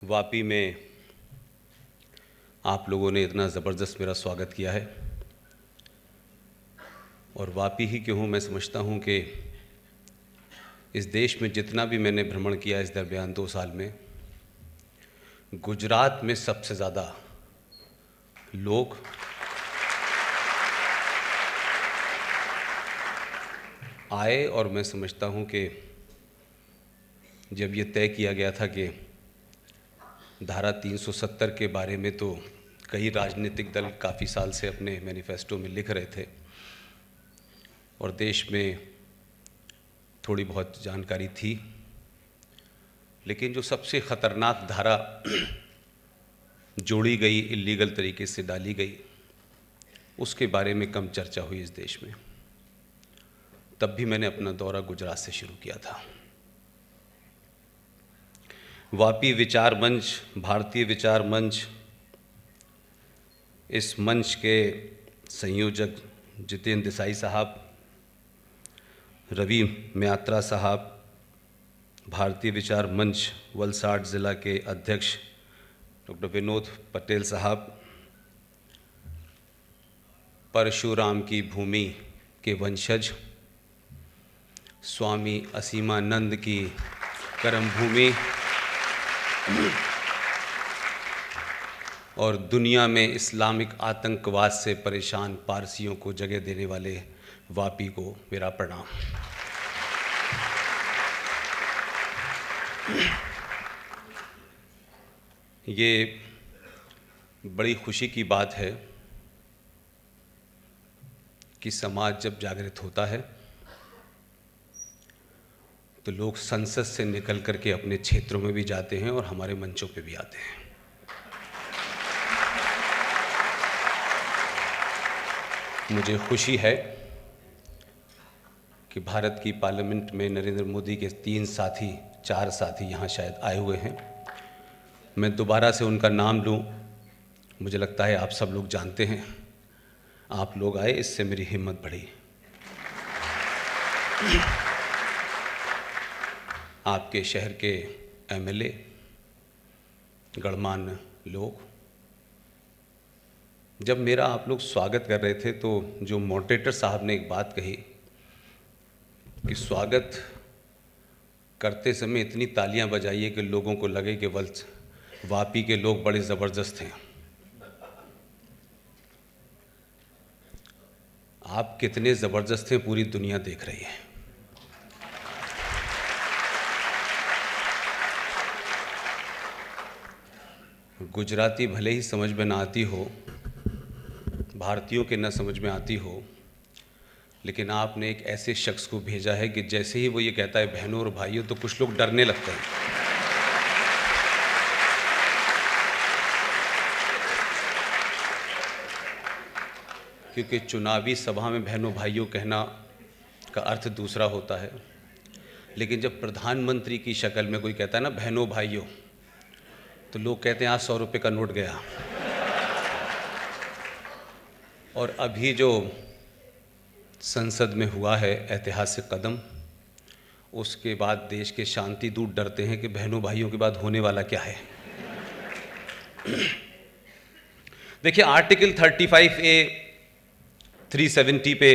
वापी में आप लोगों ने इतना ज़बरदस्त मेरा स्वागत किया है। और वापी ही क्यों हूँ, मैं समझता हूँ कि इस देश में जितना भी मैंने भ्रमण किया इस दरमियान 2 साल में, गुजरात में सबसे ज़्यादा लोग आए। और मैं समझता हूँ कि जब ये तय किया गया था कि धारा 370 के बारे में तो कई राजनीतिक दल काफ़ी साल से अपने मैनिफेस्टो में लिख रहे थे और देश में थोड़ी बहुत जानकारी थी, लेकिन जो सबसे ख़तरनाक धारा जोड़ी गई, इलीगल तरीके से डाली गई, उसके बारे में कम चर्चा हुई इस देश में। तब भी मैंने अपना दौरा गुजरात से शुरू किया था। वापी विचार मंच, भारतीय विचार मंच, इस मंच के संयोजक जितेंद्र देसाई साहब, रवि म्यात्रा साहब, भारतीय विचार मंच वलसाड ज़िला के अध्यक्ष डॉक्टर विनोद पटेल साहब, परशुराम की भूमि के वंशज स्वामी असीमानंद की कर्म भूमि और दुनिया में इस्लामिक आतंकवाद से परेशान पारसियों को जगह देने वाले वापी को मेरा प्रणाम। ये बड़ी खुशी की बात है कि समाज जब जागृत होता है तो लोग संसद से निकल करके अपने क्षेत्रों में भी जाते हैं और हमारे मंचों पे भी आते हैं। मुझे खुशी है कि भारत की पार्लियामेंट में नरेंद्र मोदी के 4 साथी यहाँ शायद आए हुए हैं। मैं दोबारा से उनका नाम लूँ, मुझे लगता है आप सब लोग जानते हैं। आप लोग आए, इससे मेरी हिम्मत बढ़ी। आपके शहर के एमएलए, गणमान्य लोग, जब मेरा आप लोग स्वागत कर रहे थे तो जो मॉडरेटर साहब ने एक बात कही कि स्वागत करते समय इतनी तालियां बजाइए कि लोगों को लगे कि वापी के लोग बड़े ज़बरदस्त हैं। आप कितने ज़बरदस्त हैं पूरी दुनिया देख रही है। गुजराती भले ही समझ में ना आती हो, भारतीयों के न समझ में आती हो, लेकिन आपने एक ऐसे शख्स को भेजा है कि जैसे ही वो ये कहता है बहनों और भाइयों, तो कुछ लोग डरने लगते हैं। क्योंकि चुनावी सभा में बहनों भाइयों कहना का अर्थ दूसरा होता है, लेकिन जब प्रधानमंत्री की शक्ल में कोई कहता है ना बहनों भाइयों, तो लोग कहते हैं आज 100 रुपये का नोट गया। और अभी जो संसद में हुआ है ऐतिहासिक कदम, उसके बाद देश के शांति दूत डरते हैं कि बहनों भाइयों के बाद होने वाला क्या है। देखिए, आर्टिकल 35A 370 पे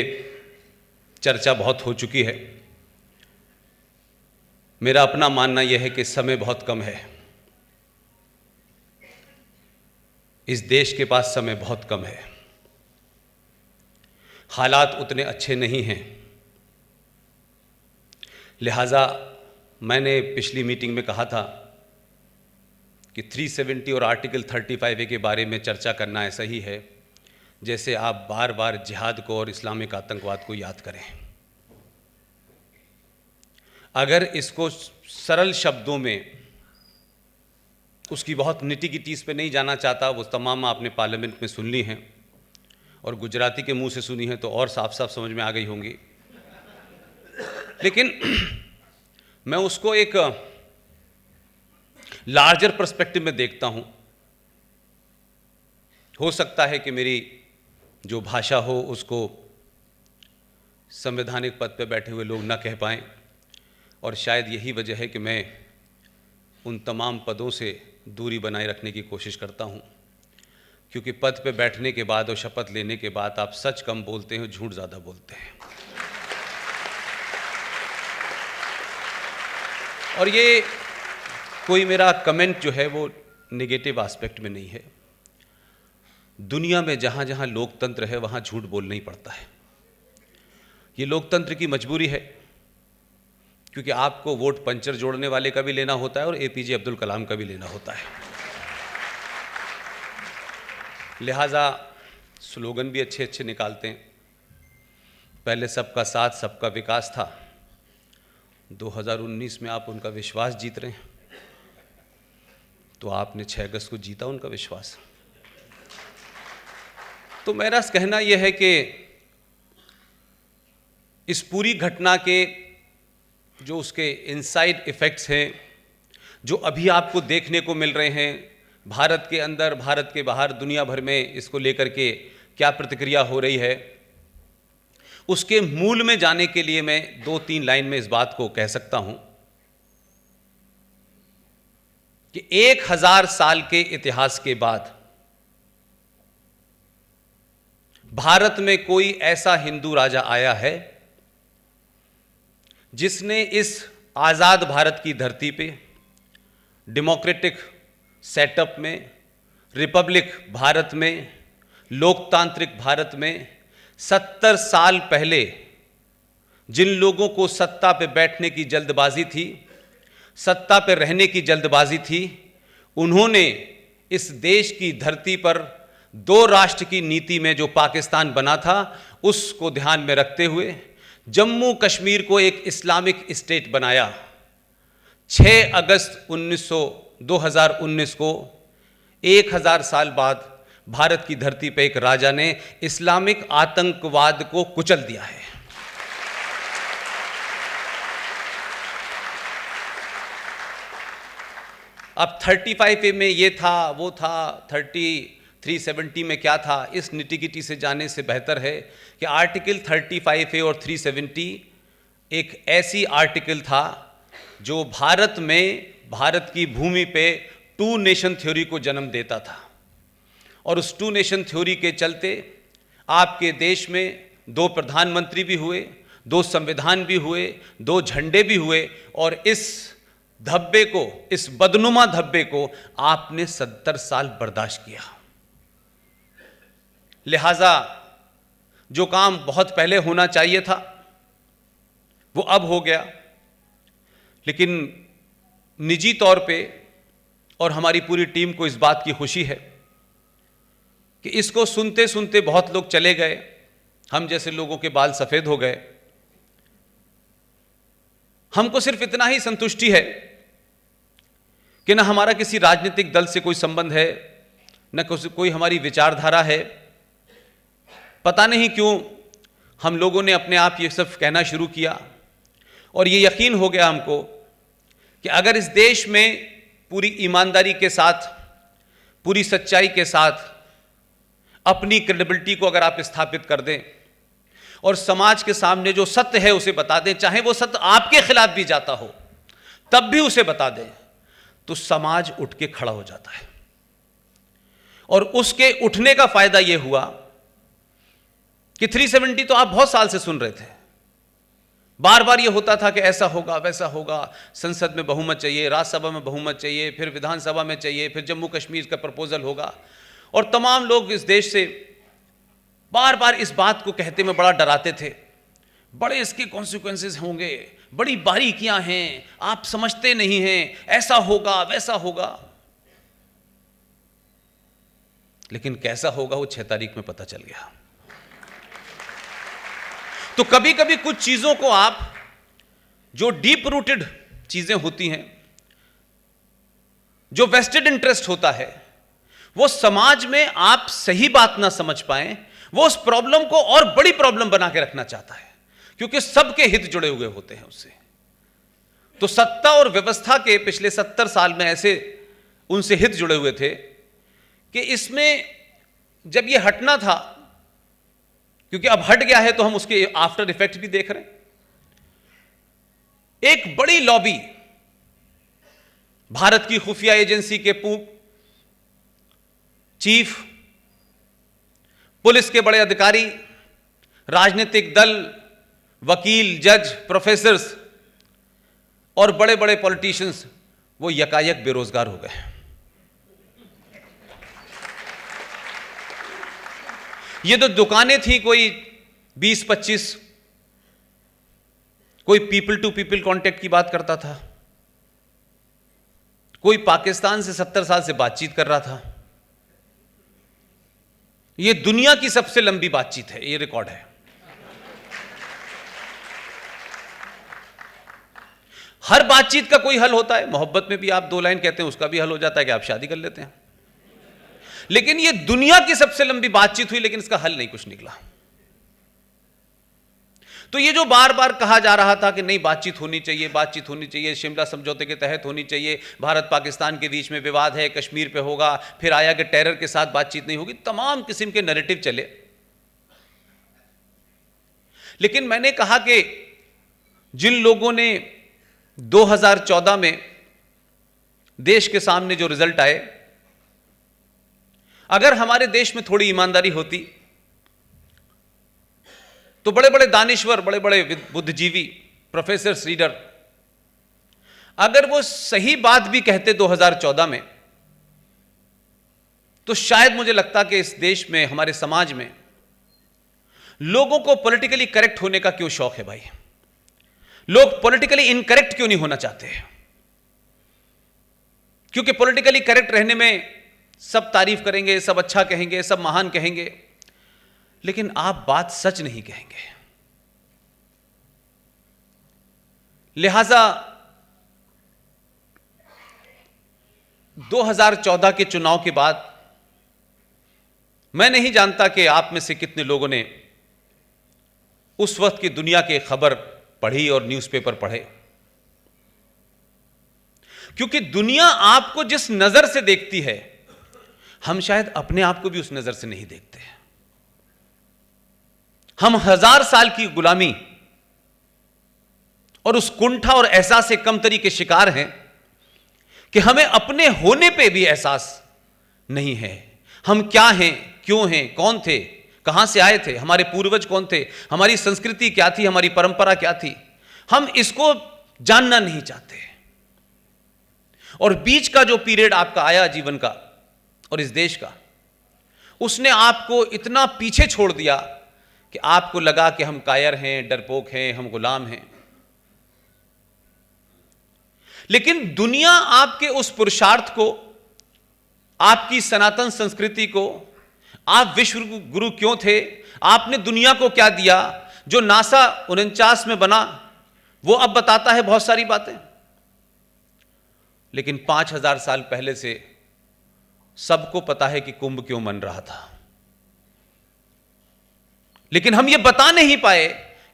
चर्चा बहुत हो चुकी है। मेरा अपना मानना यह है कि समय बहुत कम है। इस देश के पास समय बहुत कम है, हालात उतने अच्छे नहीं हैं। लिहाजा मैंने पिछली मीटिंग में कहा था कि 370 और आर्टिकल 35A के बारे में चर्चा करना ऐसा ही है जैसे आप बार बार जिहाद को और इस्लामिक आतंकवाद को याद करें। अगर इसको सरल शब्दों में, उसकी बहुत निटी-गिटीज़ पे नहीं जाना चाहता, वो तमाम आपने पार्लियामेंट में सुन ली हैं और गुजराती के मुंह से सुनी है तो और साफ साफ समझ में आ गई होंगी। लेकिन मैं उसको एक लार्जर पर्सपेक्टिव में देखता हूं। हो सकता है कि मेरी जो भाषा हो उसको संवैधानिक पद पर बैठे हुए लोग ना कह पाएं, और शायद यही वजह है कि मैं उन तमाम पदों से दूरी बनाए रखने की कोशिश करता हूँ, क्योंकि पद पे बैठने के बाद और शपथ लेने के बाद आप सच कम बोलते हैं, झूठ ज़्यादा बोलते हैं। और ये कोई मेरा कमेंट जो है वो नेगेटिव एस्पेक्ट में नहीं है। दुनिया में जहाँ जहाँ लोकतंत्र है वहाँ झूठ बोलना ही पड़ता है। ये लोकतंत्र की मजबूरी है, क्योंकि आपको वोट पंचर जोड़ने वाले का भी लेना होता है और एपीजे अब्दुल कलाम का भी लेना होता है। लिहाजा स्लोगन भी अच्छे अच्छे निकालते हैं। पहले सबका साथ सबका विकास था, 2019 में आप उनका विश्वास जीत रहे हैं, तो आपने 6 अगस्त को जीता उनका विश्वास। तो मेरा कहना यह है कि इस पूरी घटना के जो उसके इनसाइड इफ़ेक्ट्स हैं, जो अभी आपको देखने को मिल रहे हैं, भारत के अंदर भारत के बाहर दुनिया भर में इसको लेकर के क्या प्रतिक्रिया हो रही है, उसके मूल में जाने के लिए मैं 2-3 लाइन में इस बात को कह सकता हूं कि 1000 साल के इतिहास के बाद भारत में कोई ऐसा हिंदू राजा आया है जिसने इस आज़ाद भारत की धरती पे डेमोक्रेटिक सेटअप में, रिपब्लिक भारत में, लोकतांत्रिक भारत में 70 साल पहले जिन लोगों को सत्ता पे बैठने की जल्दबाजी थी, सत्ता पे रहने की जल्दबाजी थी, उन्होंने इस देश की धरती पर 2 राष्ट्र की नीति में जो पाकिस्तान बना था उसको ध्यान में रखते हुए जम्मू कश्मीर को एक इस्लामिक स्टेट बनाया। 6 अगस्त 2019 को 1000 साल बाद भारत की धरती पर एक राजा ने इस्लामिक आतंकवाद को कुचल दिया है। अब 35A में ये था, वो था, 370 में क्या था, इस निटिगिटी से जाने से बेहतर है कि आर्टिकल 35A और 370 एक ऐसी आर्टिकल था जो भारत में, भारत की भूमि पे 2 नेशन थ्योरी को जन्म देता था। और उस 2 नेशन थ्योरी के चलते आपके देश में 2 प्रधानमंत्री भी हुए, 2 संविधान भी हुए, 2 झंडे भी हुए, और इस धब्बे को, इस बदनुमा धब्बे को आपने 70 साल बर्दाश्त किया। लिहाजा जो काम बहुत पहले होना चाहिए था वो अब हो गया। लेकिन निजी तौर पे और हमारी पूरी टीम को इस बात की खुशी है कि इसको सुनते सुनते बहुत लोग चले गए, हम जैसे लोगों के बाल सफेद हो गए। हमको सिर्फ इतना ही संतुष्टि है कि ना हमारा किसी राजनीतिक दल से कोई संबंध है, न कोई हमारी विचारधारा है। पता नहीं क्यों हम लोगों ने अपने आप ये सब कहना शुरू किया, और ये यकीन हो गया हमको कि अगर इस देश में पूरी ईमानदारी के साथ, पूरी सच्चाई के साथ अपनी क्रेडिबिलिटी को अगर आप स्थापित कर दें और समाज के सामने जो सत्य है उसे बता दें, चाहे वो सत्य आपके खिलाफ भी जाता हो तब भी उसे बता दें, तो समाज उठ के खड़ा हो जाता है। और उसके उठने का फायदा यह हुआ कि 370 तो आप बहुत साल से सुन रहे थे, बार बार यह होता था कि ऐसा होगा, वैसा होगा, संसद में बहुमत चाहिए, राज्यसभा में बहुमत चाहिए, फिर विधानसभा में चाहिए, फिर जम्मू कश्मीर का प्रपोजल होगा। और तमाम लोग इस देश से बार बार इस बात को कहते में बड़ा डराते थे, बड़े इसके कॉन्सिक्वेंसेस होंगे, बड़ी बारीकियां हैं, आप समझते नहीं हैं, ऐसा होगा, वैसा होगा। लेकिन कैसा होगा वो 6 तारीख में पता चल गया। तो कभी कभी कुछ चीजों को आप, जो डीप रूटेड चीजें होती हैं, जो वेस्टेड इंटरेस्ट होता है, वो समाज में आप सही बात ना समझ पाए, वो उस प्रॉब्लम को और बड़ी प्रॉब्लम बना के रखना चाहता है, क्योंकि सबके हित जुड़े हुए होते हैं उससे। तो सत्ता और व्यवस्था के पिछले 70 साल में ऐसे उनसे हित जुड़े हुए थे कि इसमें जब ये हटना था, क्योंकि अब हट गया है तो हम उसके आफ्टर इफेक्ट भी देख रहे हैं। एक बड़ी लॉबी भारत की खुफिया एजेंसी के चीफ, पुलिस के बड़े अधिकारी, राजनीतिक दल, वकील, जज, प्रोफेसर्स और बड़े बड़े पॉलिटिशियंस वो यकायक बेरोजगार हो गए। ये तो दुकानें थी कोई 20-25, कोई पीपल टू पीपल कांटेक्ट की बात करता था, कोई पाकिस्तान से 70 साल से बातचीत कर रहा था। ये दुनिया की सबसे लंबी बातचीत है, ये रिकॉर्ड है। हर बातचीत का कोई हल होता है। मोहब्बत में भी आप 2 लाइन कहते हैं, उसका भी हल हो जाता है कि आप शादी कर लेते हैं। लेकिन ये दुनिया की सबसे लंबी बातचीत हुई, लेकिन इसका हल नहीं कुछ निकला। तो ये जो बार बार कहा जा रहा था कि नहीं बातचीत होनी चाहिए, बातचीत होनी चाहिए, शिमला समझौते के तहत होनी चाहिए, भारत पाकिस्तान के बीच में विवाद है, कश्मीर पे होगा, फिर आया कि टेरर के साथ बातचीत नहीं होगी, तमाम किस्म के नैरेटिव चले। लेकिन मैंने कहा कि जिन लोगों ने 2014 में देश के सामने जो रिजल्ट आए, अगर हमारे देश में थोड़ी ईमानदारी होती तो बड़े बड़े दानिश्वर, बड़े बड़े बुद्धिजीवी, प्रोफेसर, रीडर, अगर वो सही बात भी कहते 2014 में, तो शायद मुझे लगता कि इस देश में, हमारे समाज में लोगों को पॉलिटिकली करेक्ट होने का क्यों शौक है भाई? लोग पॉलिटिकली इनकरेक्ट क्यों नहीं होना चाहते? क्योंकि पॉलिटिकली करेक्ट रहने में सब तारीफ करेंगे, सब अच्छा कहेंगे, सब महान कहेंगे, लेकिन आप बात सच नहीं कहेंगे। लिहाजा 2014 के चुनाव के बाद मैं नहीं जानता कि आप में से कितने लोगों ने उस वक्त की दुनिया की खबर पढ़ी और न्यूज़पेपर पढ़े, क्योंकि दुनिया आपको जिस नजर से देखती है, हम शायद अपने आप को भी उस नजर से नहीं देखते। हम 1000 साल की गुलामी और उस कुंठा और एहसास से कमतरी के शिकार हैं कि हमें अपने होने पे भी एहसास नहीं है। हम क्या हैं, क्यों हैं, कौन थे, कहां से आए थे, हमारे पूर्वज कौन थे, हमारी संस्कृति क्या थी, हमारी परंपरा क्या थी, हम इसको जानना नहीं चाहते। और बीच का जो पीरियड आपका आया जीवन का और इस देश का, उसने आपको इतना पीछे छोड़ दिया कि आपको लगा कि हम कायर हैं, डरपोक हैं, हम गुलाम हैं। लेकिन दुनिया आपके उस पुरुषार्थ को, आपकी सनातन संस्कृति को, आप विश्व गुरु क्यों थे, आपने दुनिया को क्या दिया, जो नासा 49 में बना वो अब बताता है बहुत सारी बातें। लेकिन 5000 साल पहले से सबको पता है कि कुंभ क्यों बन रहा था। लेकिन हम ये बता नहीं पाए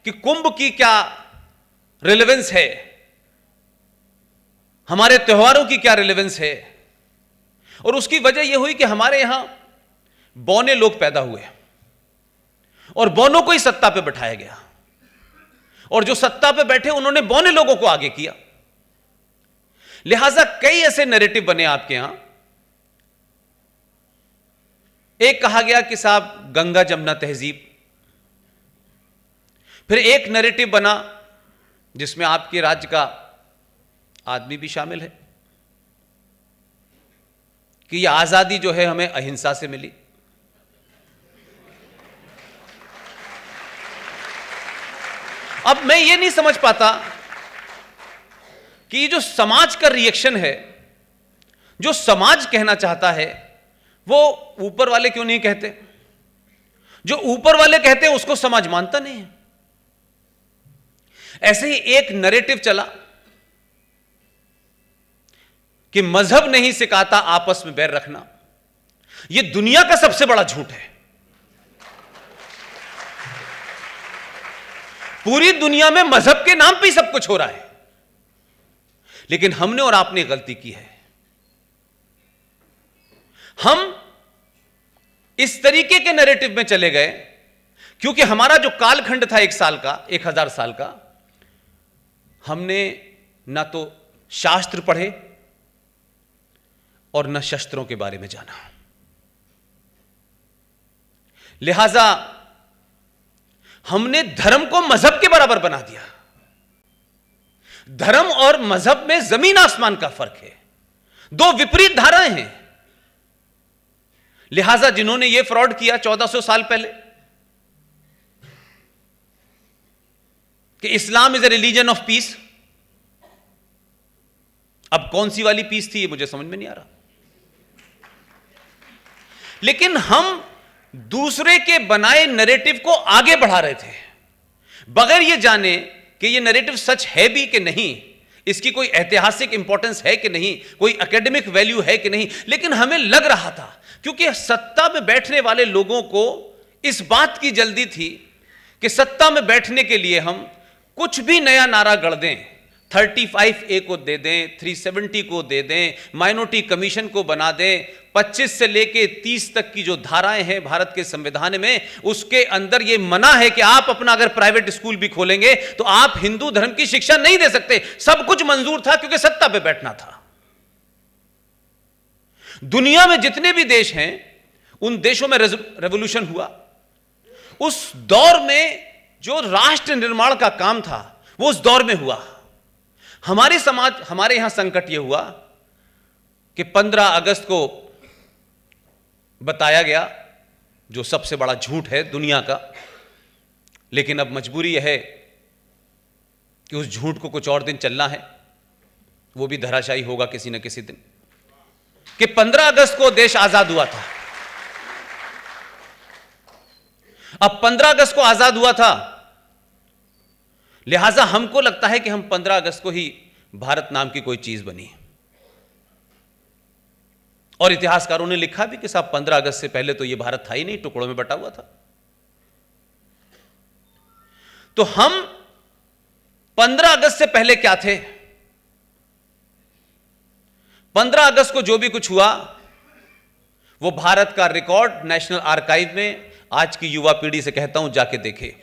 कि कुंभ की क्या रिलेवेंस है, हमारे त्योहारों की क्या रिलेवेंस है। और उसकी वजह यह हुई कि हमारे यहां बौने लोग पैदा हुए और बौनों को ही सत्ता पे बैठाया गया, और जो सत्ता पे बैठे उन्होंने बौने लोगों को आगे किया। लिहाजा कई ऐसे नैरेटिव बने आपके यहां। एक कहा गया कि साहब गंगा जमुना तहजीब, फिर एक नैरेटिव बना जिसमें आपके राज्य का आदमी भी शामिल है कि यह आजादी जो है हमें अहिंसा से मिली। अब मैं ये नहीं समझ पाता कि ये जो समाज का रिएक्शन है, जो समाज कहना चाहता है, वो ऊपर वाले क्यों नहीं कहते? जो ऊपर वाले कहते हैं उसको समाज मानता नहीं है। ऐसे ही एक नैरेटिव चला कि मजहब नहीं सिखाता आपस में बैर रखना। यह दुनिया का सबसे बड़ा झूठ है। पूरी दुनिया में मजहब के नाम पे ही सब कुछ हो रहा है, लेकिन हमने और आपने गलती की है। हम इस तरीके के नैरेटिव में चले गए क्योंकि हमारा जो कालखंड था 1 साल का, 1000 साल का, हमने ना तो शास्त्र पढ़े, और न शस्त्रों के बारे में जाना। लिहाजा हमने धर्म को मजहब के बराबर बना दिया। धर्म और मजहब में जमीन आसमान का फर्क है, दो विपरीत धाराएं हैं। लिहाजा जिन्होंने यह फ्रॉड किया 1400 साल पहले कि Islam is a religion of peace, अब कौन सी वाली पीस थी ये मुझे समझ में नहीं आ रहा। लेकिन हम दूसरे के बनाए नैरेटिव को आगे बढ़ा रहे थे बगैर ये जाने कि ये नैरेटिव सच है भी कि नहीं, इसकी कोई ऐतिहासिक इंपॉर्टेंस है कि नहीं, कोई एकेडमिक वैल्यू है कि नहीं। लेकिन हमें लग रहा था, क्योंकि सत्ता में बैठने वाले लोगों को इस बात की जल्दी थी कि सत्ता में बैठने के लिए हम कुछ भी नया नारा गढ़ दें, 35A को दे दें, 370 को दे दें, माइनॉरिटी कमीशन को बना दें, 25 से लेके 30 तक की जो धाराएं हैं भारत के संविधान में, उसके अंदर यह मना है कि आप अपना अगर प्राइवेट स्कूल भी खोलेंगे तो आप हिंदू धर्म की शिक्षा नहीं दे सकते। सब कुछ मंजूर था क्योंकि सत्ता पे बैठना था। दुनिया में जितने भी देश हैं उन देशों में रेवोल्यूशन हुआ। उस दौर में जो राष्ट्र निर्माण का काम था वो उस दौर में हुआ। हमारे समाज, हमारे यहां संकट यह हुआ कि 15 अगस्त को बताया गया, जो सबसे बड़ा झूठ है दुनिया का। लेकिन अब मजबूरी यह है कि उस झूठ को कुछ और दिन चलना है, वो भी धराशायी होगा किसी न किसी दिन, कि 15 अगस्त को देश आजाद हुआ था। अब 15 अगस्त को आजाद हुआ था, लिहाजा हमको लगता है कि हम 15 अगस्त को ही भारत नाम की कोई चीज बनी। और इतिहासकारों ने लिखा भी कि साहब 15 अगस्त से पहले तो यह भारत था ही नहीं, टुकड़ों में बटा हुआ था। तो हम 15 अगस्त से पहले क्या थे? 15 अगस्त को जो भी कुछ हुआ वो भारत का रिकॉर्ड नेशनल आर्काइव में, आज की युवा पीढ़ी से कहता हूं जाके देखे।